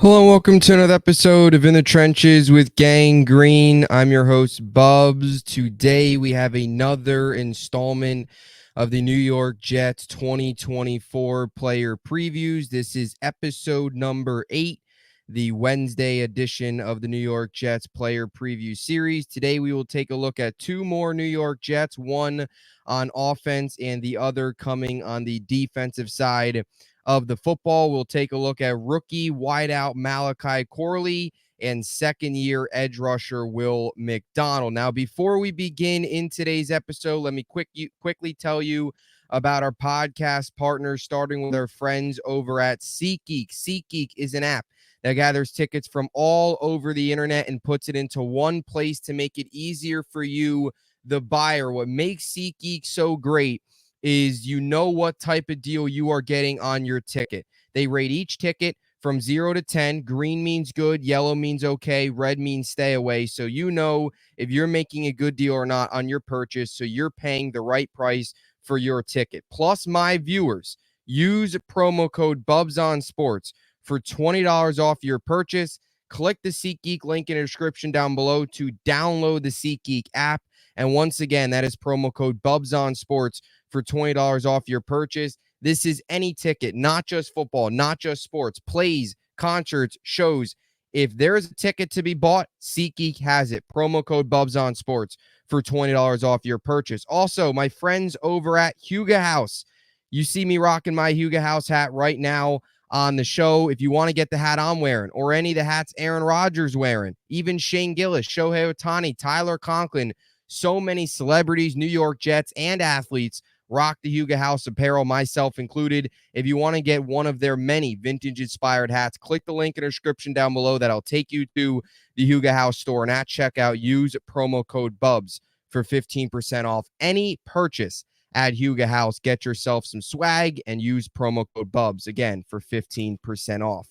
Hello and welcome to another episode of In the Trenches with Gang Green. I'm your host, Bubbs. Today we have another installment of the New York Jets 2024 player previews. This is episode number 8, the Wednesday edition of the New York Jets player preview series. Today we will take a look at two more New York Jets, one on offense and the other coming on the defensive side of the football. We'll take a look at rookie wideout Malachi Corley and second-year edge rusher Will McDonald. Now, before we begin in today's episode, let me quickly tell you about our podcast partners, starting with our friends over at SeatGeek. SeatGeek is an app that gathers tickets from all over the internet and puts it into one place to make it easier for you, the buyer. What makes SeatGeek so great is you know what type of deal you are getting on your ticket. They rate each ticket from 0 to 10. Green means good, yellow means okay, red means stay away. So you know if you're making a good deal or not on your purchase, so you're paying the right price for your ticket. Plus, my viewers, use promo code BUBSONSPORTS for $20 off your purchase. Click the SeatGeek link in the description down below to download the SeatGeek app. And once again, that is promo code BUBSONSPORTS for $20 off your purchase. This is any ticket, not just football, not just sports, plays, concerts, shows. If there's a ticket to be bought, SeatGeek has it. Promo code BUBSONSPORTS for $20 off your purchase. Also, my friends over at Huga House. You see me rocking my Huga House hat right now on the show. If you want to get the hat I'm wearing or any of the hats Aaron Rodgers wearing, even Shane Gillis, Shohei Ohtani, Tyler Conklin, so many celebrities, New York Jets, and athletes rock the Huga House apparel, myself included. If you want to get one of their many vintage-inspired hats, click the link in the description down below. That'll take you to the Huga House store. And at checkout, use promo code BUBS for 15% off any purchase at Huga House. Get yourself some swag and use promo code BUBS, again, for 15% off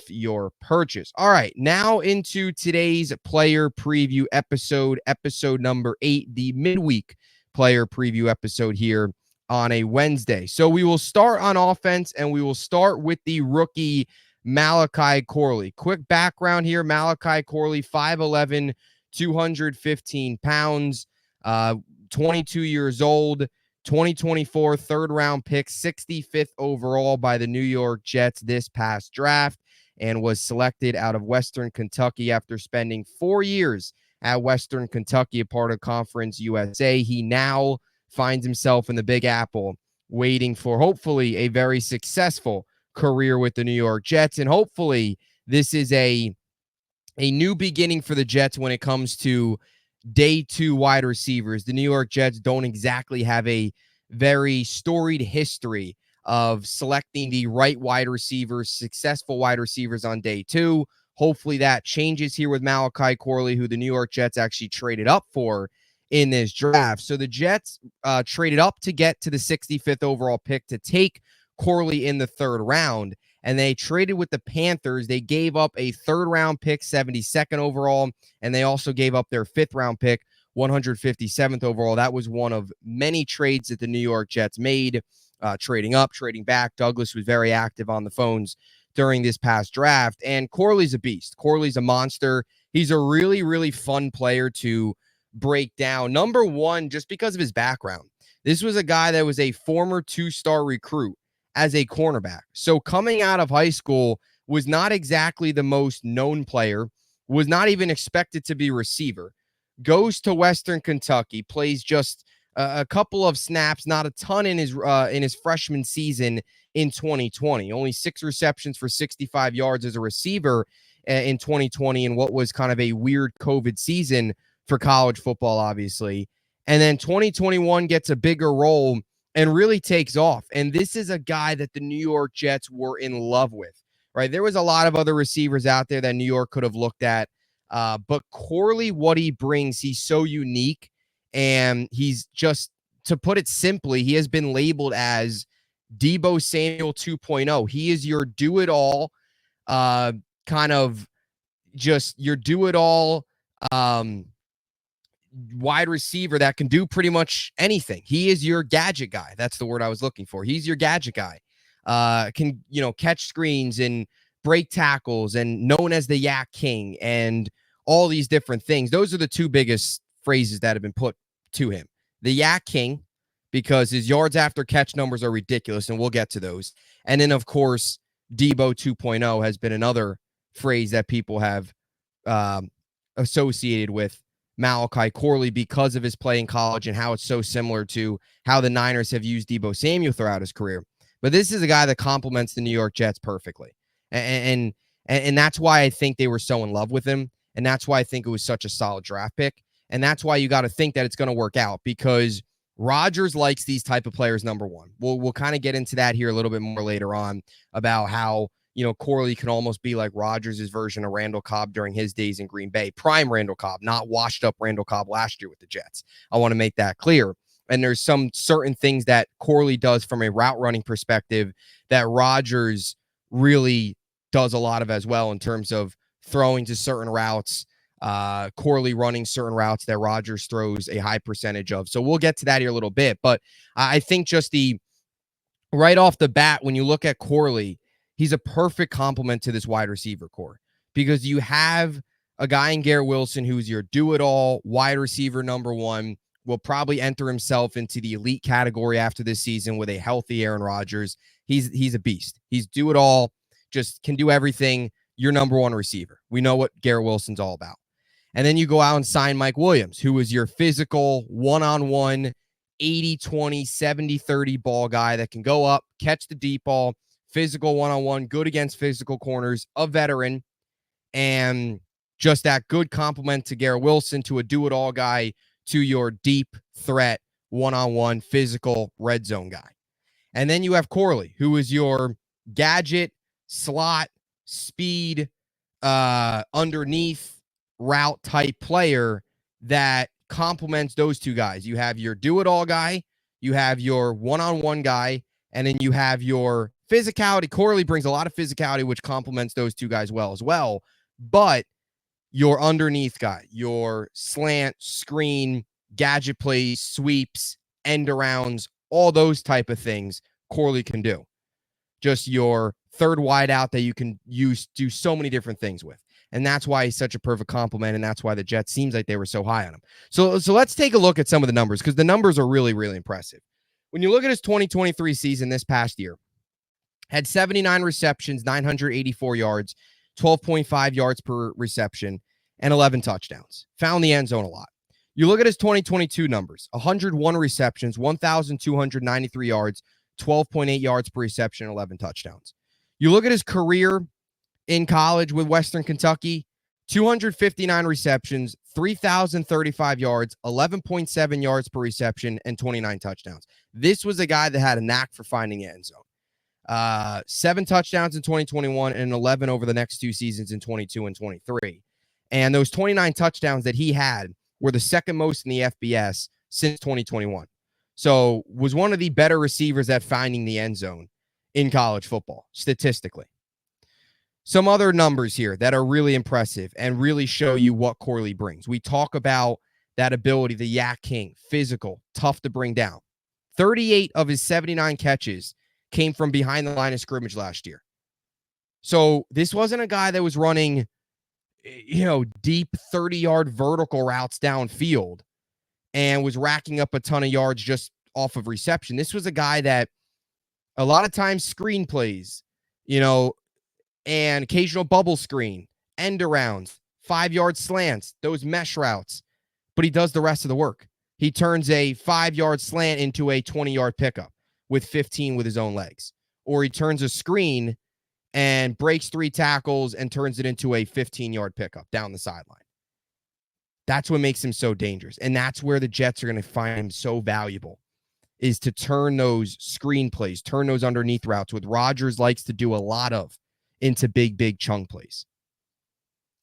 your purchase. All right, now into today's player preview episode number 8, the midweek player preview episode here on a Wednesday. So we will start on offense, and we will start with the rookie Malachi Corley. Quick background here: Malachi Corley, 5'11", 215 pounds, 22 years old, 2024 third-round pick, 65th overall by the New York Jets this past draft, and was selected out of Western Kentucky after spending 4 years at Western Kentucky, a part of Conference USA. He now finds himself in the Big Apple, waiting for hopefully a very successful career with the New York Jets. And hopefully this is a new beginning for the Jets when it comes to day 2 wide receivers. The New York Jets don't exactly have a very storied history of selecting the right wide receivers, successful wide receivers on day 2. Hopefully that changes here with Malachi Corley, who the New York Jets actually traded up for in this draft. So the Jets traded up to get to the 65th overall pick to take Corley in the 3rd round, and they traded with the Panthers. They gave up a 3rd-round pick, 72nd overall, and they also gave up their 5th-round pick, 157th overall. That was one of many trades that the New York Jets made, trading up, trading back. Douglas was very active on the phones during this past draft, and Corley's a beast. Corley's a monster. He's a really, really fun player to break down. Number one, just because of his background. This was a guy that was a former 2-star recruit as a cornerback. So coming out of high school, was not exactly the most known player, was not even expected to be receiver. Goes to Western Kentucky, plays just a couple of snaps, not a ton in his freshman season in 2020. Only 6 receptions for 65 yards as a receiver in 2020 in what was kind of a weird COVID season for college football, obviously. And then 2021 gets a bigger role and really takes off. And this is a guy that the New York Jets were in love with, right? There was a lot of other receivers out there that New York could have looked at. But Corley, what he brings, he's so unique. And he's just, to put it simply, he has been labeled as Deebo Samuel 2.0. He is your do-it-all, kind of just your do-it-all wide receiver that can do pretty much anything. He is your gadget guy. That's the word I was looking for. He's your gadget guy. Can, catch screens and break tackles and known as the Yak King and all these different things. Those are the two biggest phrases that have been put to him. The Yak King, because his yards after catch numbers are ridiculous, and we'll get to those. And then, of course, Debo 2.0 has been another phrase that people have associated with Malachi Corley because of his play in college and how it's so similar to how the Niners have used Debo Samuel throughout his career. But this is a guy that complements the New York Jets perfectly. And that's why I think they were so in love with him. And that's why I think it was such a solid draft pick. And that's why you got to think that it's going to work out, because Rodgers likes these type of players, number one. We'll kind of get into that here a little bit more later on about how, Corley can almost be like Rodgers' version of Randall Cobb during his days in Green Bay. Prime Randall Cobb, not washed up Randall Cobb last year with the Jets. I want to make that clear. And there's some certain things that Corley does from a route running perspective that Rodgers really does a lot of as well, in terms of throwing to certain routes, Corley running certain routes that Rodgers throws a high percentage of. So we'll get to that here a little bit. But I think just right off the bat, when you look at Corley, he's a perfect complement to this wide receiver core, because you have a guy in Garrett Wilson who's your do-it-all wide receiver number one, will probably enter himself into the elite category after this season with a healthy Aaron Rodgers. He's a beast. He's do-it-all, just can do everything. Your number one receiver. We know what Garrett Wilson's all about. And then you go out and sign Mike Williams, who is your physical one-on-one 80-20, 70-30 ball guy that can go up, catch the deep ball, physical one-on-one, good against physical corners, a veteran, and just that good complement to Garrett Wilson, to a do-it-all guy, to your deep threat, one-on-one, physical red zone guy. And then you have Corley, who is your gadget, slot, speed, underneath route type player that complements those two guys. You have your do-it-all guy, you have your one-on-one guy, and then you have your physicality. Corley brings a lot of physicality, which complements those two guys well as well. But your underneath guy, your slant, screen, gadget plays, sweeps, end arounds, all those type of things, Corley can do. Just your third wideout that you can do so many different things with. And that's why he's such a perfect complement, and that's why the Jets seems like they were so high on him. So let's take a look at some of the numbers, because the numbers are really, really impressive. When you look at his 2023 season this past year, had 79 receptions, 984 yards, 12.5 yards per reception, and 11 touchdowns. Found the end zone a lot. You look at his 2022 numbers, 101 receptions, 1,293 yards, 12.8 yards per reception, 11 touchdowns. You look at his career in college with Western Kentucky, 259 receptions, 3,035 yards, 11.7 yards per reception, and 29 touchdowns. This was a guy that had a knack for finding the end zone. 7 touchdowns in 2021 and 11 over the next 2 seasons in 22 and 23. And those 29 touchdowns that he had were the second most in the FBS since 2021. So was one of the better receivers at finding the end zone in college football, statistically. Some other numbers here that are really impressive and really show you what Corley brings. We talk about that ability, the Yak King, physical, tough to bring down. 38 of his 79 catches came from behind the line of scrimmage last year. So this wasn't a guy that was running, deep 30-yard vertical routes downfield and was racking up a ton of yards just off of reception. This was a guy that a lot of times screen plays, and occasional bubble screen, end arounds, 5-yard slants, those mesh routes, but he does the rest of the work. He turns a 5-yard slant into a 20-yard pickup with 15 with his own legs, or he turns a screen and breaks 3 tackles and turns it into a 15-yard pickup down the sideline. That's what makes him so dangerous, and that's where the Jets are going to find him so valuable, is to turn those screen plays, turn those underneath routes, what Rodgers likes to do a lot of, into big chunk plays.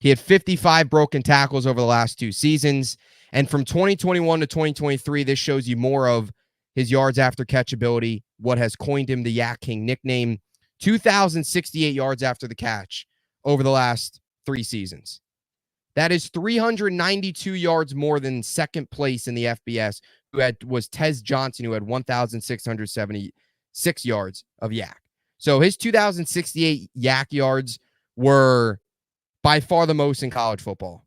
He had 55 broken tackles over the last 2 seasons. And from 2021 to 2023, this shows you more of his yards after catch ability, what has coined him the Yak King nickname. 2,068 yards after the catch over the last 3 seasons. That is 392 yards more than second place in the FBS, was Tez Johnson, who had 1,676 yards of Yak. So his 2,068 Yak yards were by far the most in college football.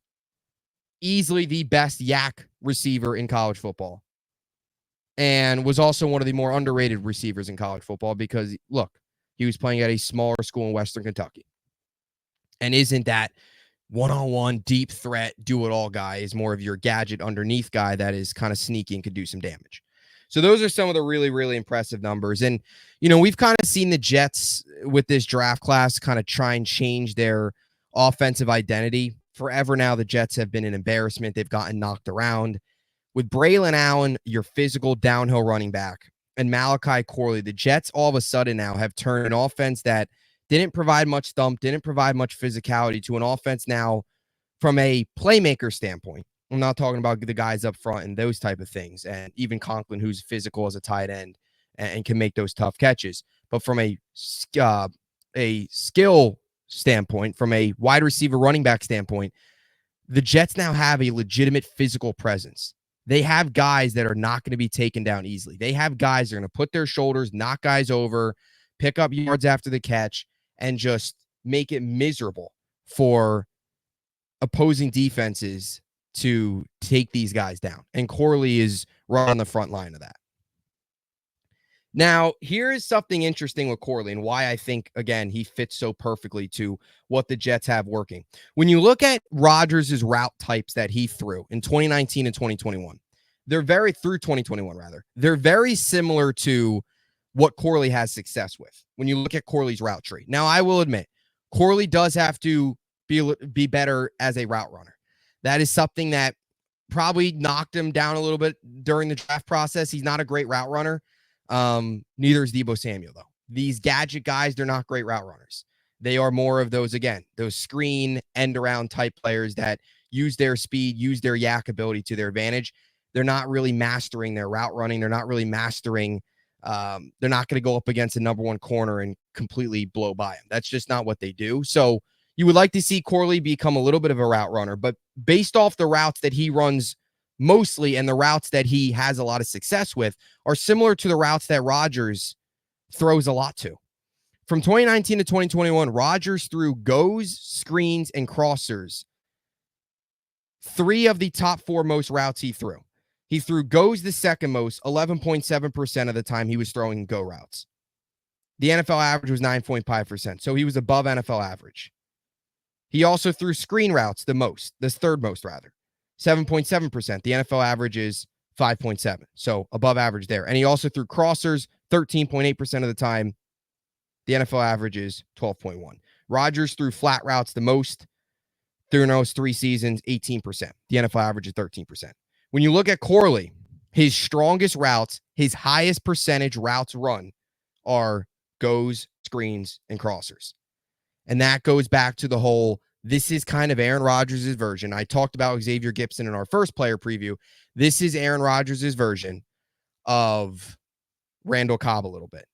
Easily the best yak receiver in college football. And was also one of the more underrated receivers in college football because, look, he was playing at a smaller school in Western Kentucky. And isn't that one-on-one deep threat, do-it-all guy, is more of your gadget underneath guy that is kind of sneaky and could do some damage. So those are some of the really, really impressive numbers. And, we've kind of seen the Jets with this draft class kind of try and change their offensive identity. Forever now, the Jets have been an embarrassment. They've gotten knocked around. With Braylon Allen, your physical downhill running back, and Malachi Corley, the Jets all of a sudden now have turned an offense that didn't provide much thump, didn't provide much physicality to an offense now from a playmaker standpoint. I'm not talking about the guys up front and those type of things, and even Conklin, who's physical as a tight end and can make those tough catches. But from a skill standpoint, from a wide receiver running back standpoint, the Jets now have a legitimate physical presence. They have guys that are not going to be taken down easily. They have guys that are going to put their shoulders, knock guys over, pick up yards after the catch, and just make it miserable for opposing defenses to take these guys down. And Corley is right on the front line of that. Now, here is something interesting with Corley and why I think, again, he fits so perfectly to what the Jets have working. When you look at Rodgers' route types that he threw in 2019 and 2021, they're very similar to what Corley has success with when you look at Corley's route tree. Now, I will admit, Corley does have to be better as a route runner. That is something that probably knocked him down a little bit during the draft process. He's not a great route runner. Neither is Deebo Samuel, though. These gadget guys, they're not great route runners. They are more of those screen end-around type players that use their speed, use their yak ability to their advantage. They're not really mastering their route running. They're not really mastering they're not going to go up against a number one corner and completely blow by him. That's just not what they do. So you would like to see Corley become a little bit of a route runner, but based off the routes that he runs mostly and the routes that he has a lot of success with are similar to the routes that Rodgers throws a lot to. From 2019 to 2021, Rodgers threw goes, screens, and crossers. 3 of the top 4 most routes he threw. He threw goes the second most, 11.7% of the time he was throwing go routes. The NFL average was 9.5%, so he was above NFL average. He also threw screen routes the third most rather, 7.7%. The NFL average is 5.7, so above average there. And he also threw crossers 13.8% of the time. The NFL average is 12.1. Rodgers threw flat routes the most during those 3 seasons, 18%. The NFL average is 13%. When you look at Corley, his strongest routes, his highest percentage routes run are goes, screens, and crossers. And that goes back to the whole, this is kind of Aaron Rodgers' version. I talked about Xavier Gibson in our first player preview. This is Aaron Rodgers' version of Randall Cobb a little bit,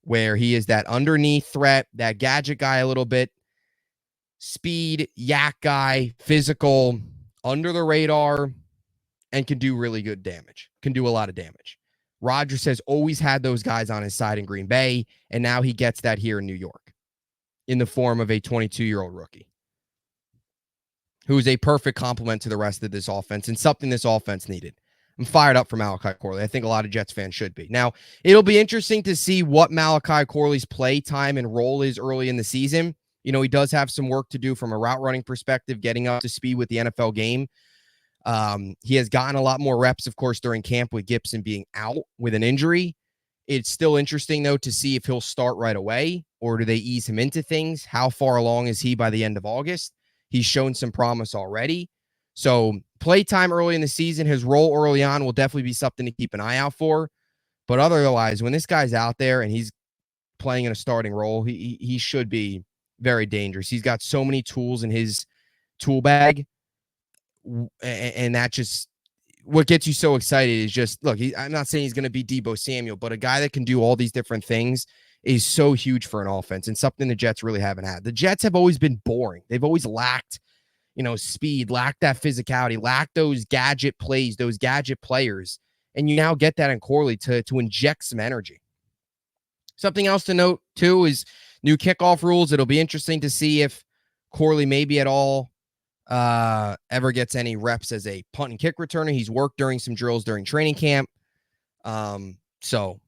where he is that underneath threat, that gadget guy a little bit, speed, yak guy, physical, under the radar, and can do really good damage, can do a lot of damage. Rodgers has always had those guys on his side in Green Bay, and now he gets that here in New York in the form of a 22-year-old rookie who is a perfect complement to the rest of this offense and something this offense needed. I'm fired up for Malachi Corley. I think a lot of Jets fans should be. Now, it'll be interesting to see what Malachi Corley's play time and role is early in the season. He does have some work to do from a route running perspective, getting up to speed with the NFL game. He has gotten a lot more reps, of course, during camp with Gibson being out with an injury. It's still interesting, though, to see if he'll start right away or do they ease him into things. How far along is he by the end of August? He's shown some promise already. So playtime early in the season, his role early on will definitely be something to keep an eye out for. But otherwise, when this guy's out there and he's playing in a starting role, he should be very dangerous. He's got so many tools in his tool bag. And that just, what gets you so excited is just, look, I'm not saying he's going to be Deebo Samuel, but a guy that can do all these different things is so huge for an offense and something the Jets really haven't had. The Jets have always been boring. They've always lacked, speed, lacked that physicality, lacked those gadget plays, those gadget players. And you now get that in Corley to inject some energy. Something else to note, too, is new kickoff rules. It'll be interesting to see if Corley maybe at all ever gets any reps as a punt and kick returner. He's worked during some drills during training camp. So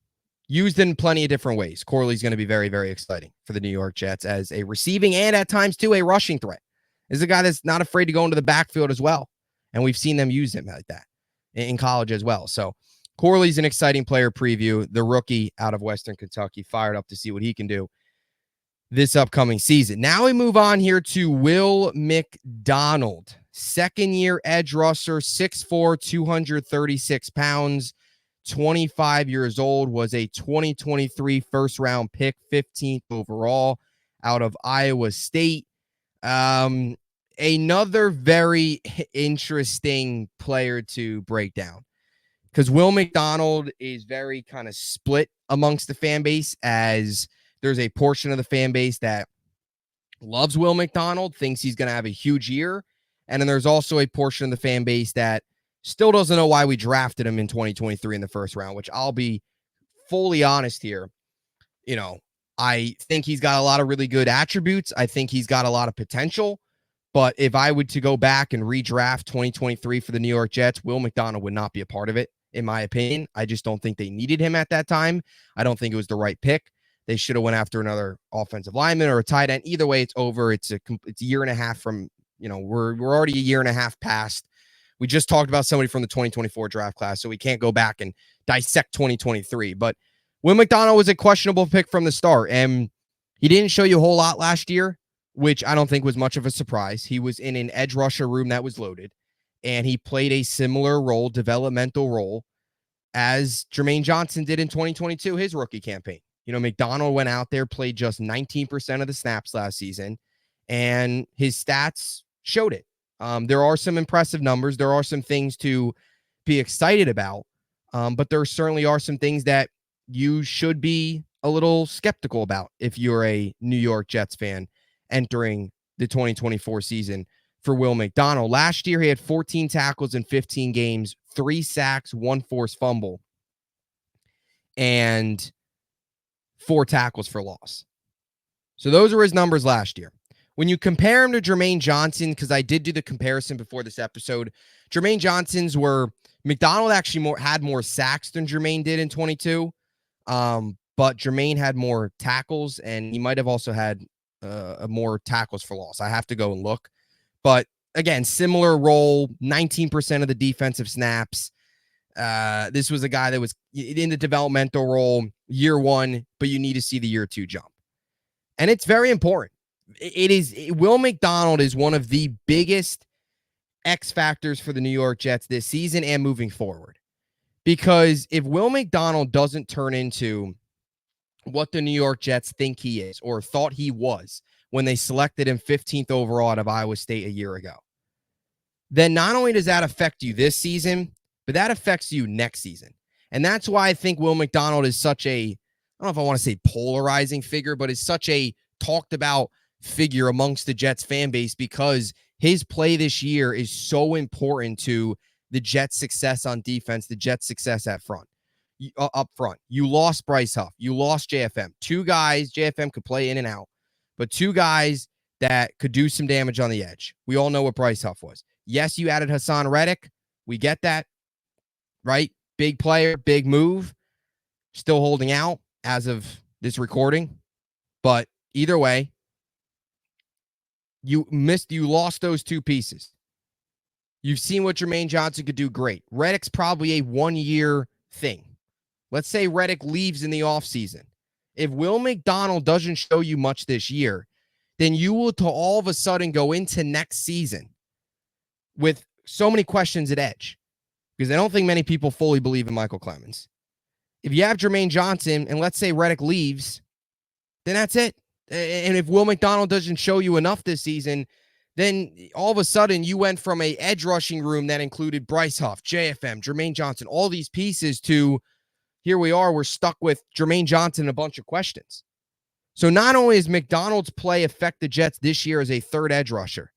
used in plenty of different ways. Corley's going to be very, very exciting for the New York Jets as a receiving and at times too a rushing threat. This is a guy that's not afraid to go into the backfield as well. And we've seen them use him like that in college as well. So Corley's an exciting player preview. The rookie out of Western Kentucky, fired up to see what he can do this upcoming season. Now we move on here to Will McDonald, second-year edge rusher, 6'4", 236 pounds, 25 years old, was a 2023 first-round pick, 15th overall out of Iowa State. Another very interesting player to break down because Will McDonald is very kind of split amongst the fan base, as there's a portion of the fan base that loves Will McDonald, thinks he's going to have a huge year. And then there's also a portion of the fan base that still doesn't know why we drafted him in 2023 in the first round, which I'll be fully honest here. You know, I think he's got a lot of really good attributes. I think he's got a lot of potential. But if I would to go back and redraft 2023 for the New York Jets, Will McDonald would not be a part of it, in my opinion. I just don't think they needed him at that time. I don't think it was the right pick. They should have went after another offensive lineman or a tight end. Either way, it's over. It's a year and a half from, you know, we're already a year and a half past. We just talked about somebody from the 2024 draft class, so we can't go back and dissect 2023. But Will McDonald was a questionable pick from the start, and he didn't show you a whole lot last year, which I don't think was much of a surprise. He was in an edge rusher room that was loaded, and he played a similar role, developmental role, as Jermaine Johnson did in 2022, his rookie campaign. You know, McDonald went out there, played just 19% of the snaps last season, and his stats showed it. There are some impressive numbers. There are some things to be excited about, but there certainly are some things that you should be a little skeptical about if you're a New York Jets fan entering the 2024 season for Will McDonald. Last year, he had 14 tackles in 15 games, 3 sacks, 1 forced fumble, and 4 tackles for loss. So those are his numbers last year. When you compare him to Jermaine Johnson, because I did do the comparison before this episode, Jermaine Johnson's were, McDonald actually had more sacks than Jermaine did in 22, but Jermaine had more tackles, and he might have also had more tackles for loss. I have to go and look. But again, similar role, 19% of the defensive snaps. This was a guy that was in the developmental role year 1, but you need to see the year 2 jump. And it's very important. Will McDonald is one of the biggest X factors for the New York Jets this season and moving forward. Because if Will McDonald doesn't turn into what the New York Jets think he is or thought he was when they selected him 15th overall out of Iowa State a year ago, then not only does that affect you this season, but that affects you next season. And that's why I think Will McDonald is such a, I don't know if I want to say polarizing figure, but is such a talked about figure amongst the Jets fan base, because his play this year is so important to the Jets' success on defense, the Jets' success up front. You lost Bryce Huff. You lost JFM. 2 guys, JFM could play in and out, but 2 guys that could do some damage on the edge. We all know what Bryce Huff was. Yes, you added Hassan Reddick. We get that, right? Big player, big move. Still holding out as of this recording. But either way, you lost those 2 pieces. You've seen what Jermaine Johnson could do great. Reddick's probably a 1-year thing. Let's say Reddick leaves in the offseason. If Will McDonald doesn't show you much this year, then you will to all of a sudden go into next season with so many questions at edge, because I don't think many people fully believe in Michael Clemens. If you have Jermaine Johnson and let's say Reddick leaves, then that's it. And if Will McDonald doesn't show you enough this season, then all of a sudden you went from a edge rushing room that included Bryce Huff, JFM, Jermaine Johnson, all these pieces to here we are, we're stuck with Jermaine Johnson and a bunch of questions. So not only does McDonald's play affect the Jets this year as a 3rd edge rusher,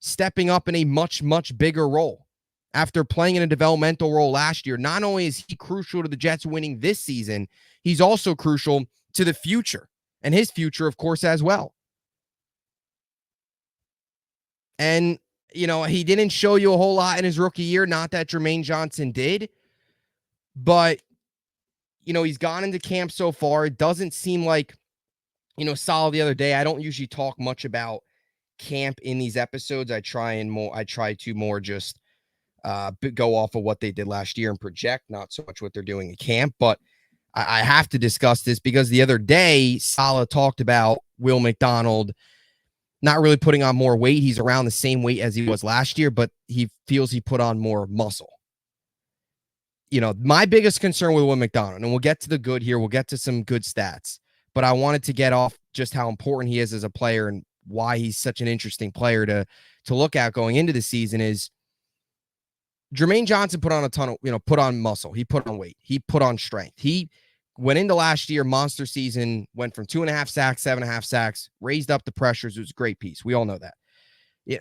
stepping up in a much, much bigger role after playing in a developmental role last year, not only is he crucial to the Jets winning this season, he's also crucial to the future. And his future, of course, as well. And, he didn't show you a whole lot in his rookie year. Not that Jermaine Johnson did, but, he's gone into camp so far. It doesn't seem like, Salah the other day. I don't usually talk much about camp in these episodes. I try to more just go off of what they did last year and project, not so much what they're doing in camp. But I have to discuss this because the other day, Salah talked about Will McDonald not really putting on more weight. He's around the same weight as he was last year, but he feels he put on more muscle. My biggest concern with Will McDonald, and we'll get to the good here, we'll get to some good stats, but I wanted to get off just how important he is as a player and why he's such an interesting player to look at going into the season is Jermaine Johnson put on a ton of, put on muscle. He put on weight. He put on strength. He went into last year, monster season, went from 2.5 sacks, 7.5 sacks, raised up the pressures. It was a great piece. We all know that.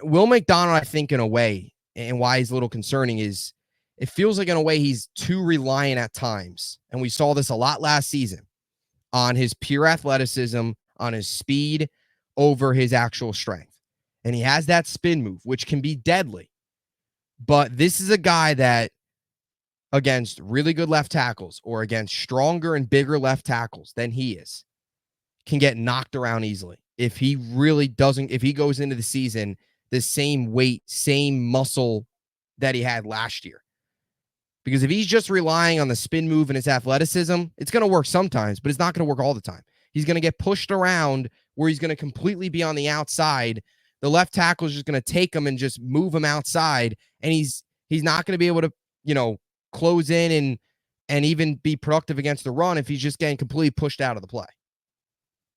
Will McDonald, I think, in a way, and why he's a little concerning is it feels like in a way he's too reliant at times. And we saw this a lot last season on his pure athleticism, on his speed over his actual strength. And he has that spin move, which can be deadly. But this is a guy that against really good left tackles or against stronger and bigger left tackles than he is, can get knocked around easily. If he goes into the season the same weight, same muscle that he had last year. Because if he's just relying on the spin move and his athleticism, it's going to work sometimes, but it's not going to work all the time. He's going to get pushed around where he's going to completely be on the outside. The left tackle is just going to take him and just move him outside, and he's not going to be able to, close in and even be productive against the run if he's just getting completely pushed out of the play.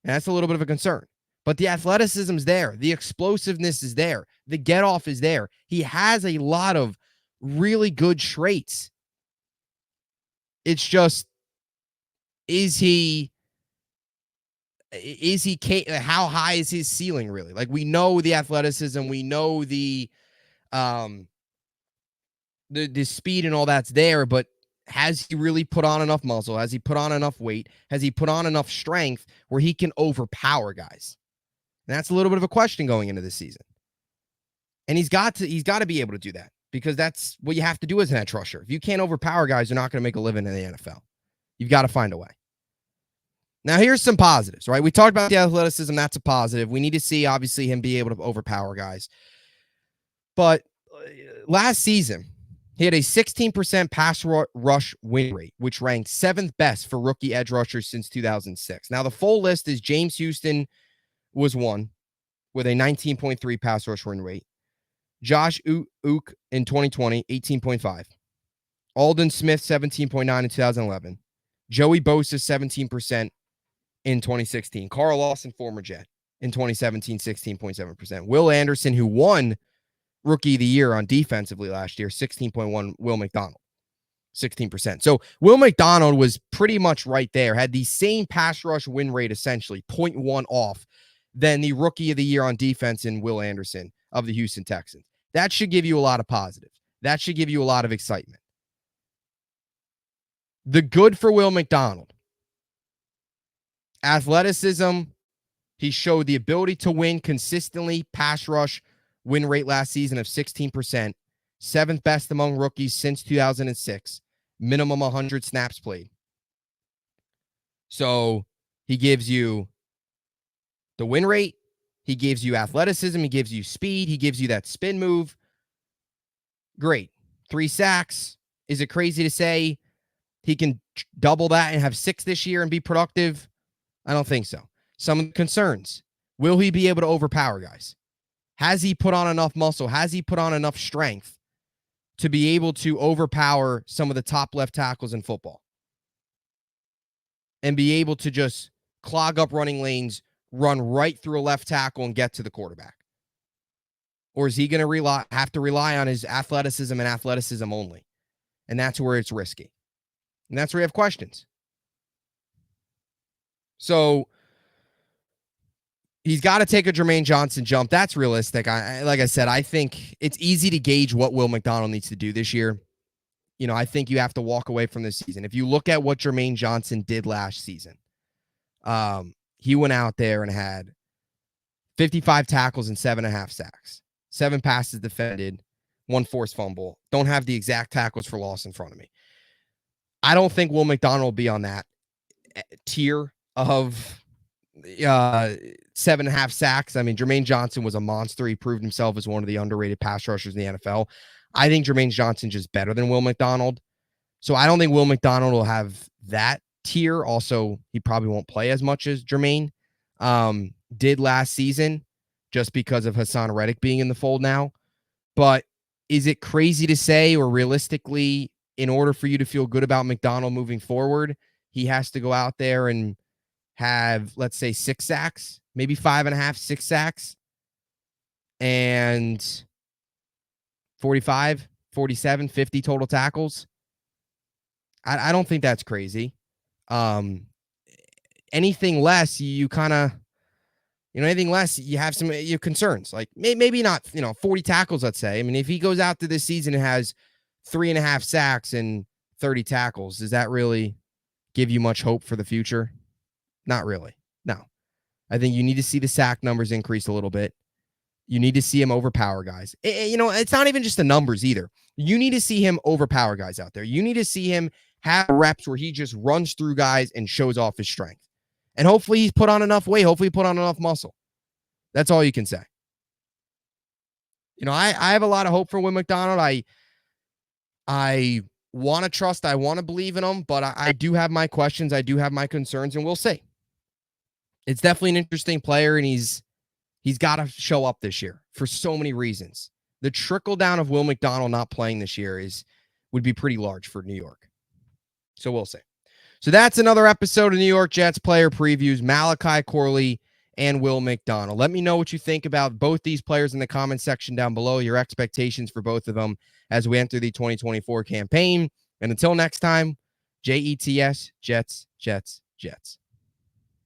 And that's a little bit of a concern. But the athleticism's there. The explosiveness is there. The get-off is there. He has a lot of really good traits. It's just, how high is his ceiling really? Like, we know the athleticism, we know the speed and all that's there, but has he really put on enough muscle? Has he put on enough weight? Has he put on enough strength where he can overpower guys? And that's a little bit of a question going into this season. And he's got to be able to do that, because that's what you have to do as an edge rusher. If you can't overpower guys, you're not going to make a living in the NFL. You've got to find a way. Now, here's some positives, right? We talked about the athleticism. That's a positive. We need to see, obviously, him be able to overpower guys. But last season, he had a 16% pass rush win rate, which ranked 7th best for rookie edge rushers since 2006. Now, the full list is James Houston was one with a 19.3 pass rush win rate. Josh Ook in 2020, 18.5. Aldon Smith, 17.9 in 2011. Joey Bosa, 17% in 2016. Carl Lawson, former Jet, in 2017, 16.7%. Will Anderson, who won Rookie of the Year on defensively last year, 16.1. Will McDonald, 16%. So Will McDonald was pretty much right there, had the same pass rush win rate, essentially 0.1 off than the Rookie of the Year on defense in Will Anderson of the Houston Texans. That should give you a lot of positive. That should give you a lot of excitement. The good for Will McDonald: athleticism. He showed the ability to win consistently. Pass rush win rate last season of 16%. 7th best among rookies since 2006. Minimum 100 snaps played. So he gives you the win rate. He gives you athleticism. He gives you speed. He gives you that spin move. Great. 3 sacks. Is it crazy to say he can double that and have 6 this year and be productive? I don't think so. Some concerns. Will he be able to overpower guys? Has he put on enough muscle? Has he put on enough strength to be able to overpower some of the top left tackles in football and be able to just clog up running lanes, run right through a left tackle and get to the quarterback? Or is he going to have to rely on his athleticism and athleticism only? And that's where it's risky. And that's where you have questions. So he's got to take a Jermaine Johnson jump. That's realistic. Like I said, I think it's easy to gauge what Will McDonald needs to do this year. I think you have to walk away from this season. If you look at what Jermaine Johnson did last season, he went out there and had 55 tackles and 7.5 sacks. 7 passes defended, 1 forced fumble. Don't have the exact tackles for loss in front of me. I don't think Will McDonald will be on that tier of 7.5 sacks. I mean, Jermaine Johnson was a monster. He proved himself as one of the underrated pass rushers in the NFL. I think Jermaine Johnson just better than Will McDonald. So I don't think Will McDonald will have that tier. Also, he probably won't play as much as Jermaine did last season just because of Hassan Reddick being in the fold now. But is it crazy to say, or realistically, in order for you to feel good about McDonald moving forward, he has to go out there and have, let's say, 6 sacks, maybe 5.5, 6 sacks, and 45, 47, 50 total tackles? I don't think that's crazy. Anything less, you kind of, anything less, you have some your concerns. Like maybe not, 40 tackles, let's say. I mean, if he goes out to this season and has 3.5 sacks and 30 tackles, does that really give you much hope for the future? Not really. No. I think you need to see the sack numbers increase a little bit. You need to see him overpower guys. It's not even just the numbers either. You need to see him overpower guys out there. You need to see him have reps where he just runs through guys and shows off his strength. And hopefully he's put on enough weight. Hopefully he put on enough muscle. That's all you can say. I have a lot of hope for Will McDonald. I want to trust. I want to believe in him, but I do have my questions. I do have my concerns, and we'll see. It's definitely an interesting player, and he's got to show up this year for so many reasons. The trickle down of Will McDonald not playing this year would be pretty large for New York. So we'll see. So that's another episode of New York Jets player previews, Malachi Corley and Will McDonald. Let me know what you think about both these players in the comment section down below, your expectations for both of them as we enter the 2024 campaign. And until next time, JETS, Jets, Jets, Jets.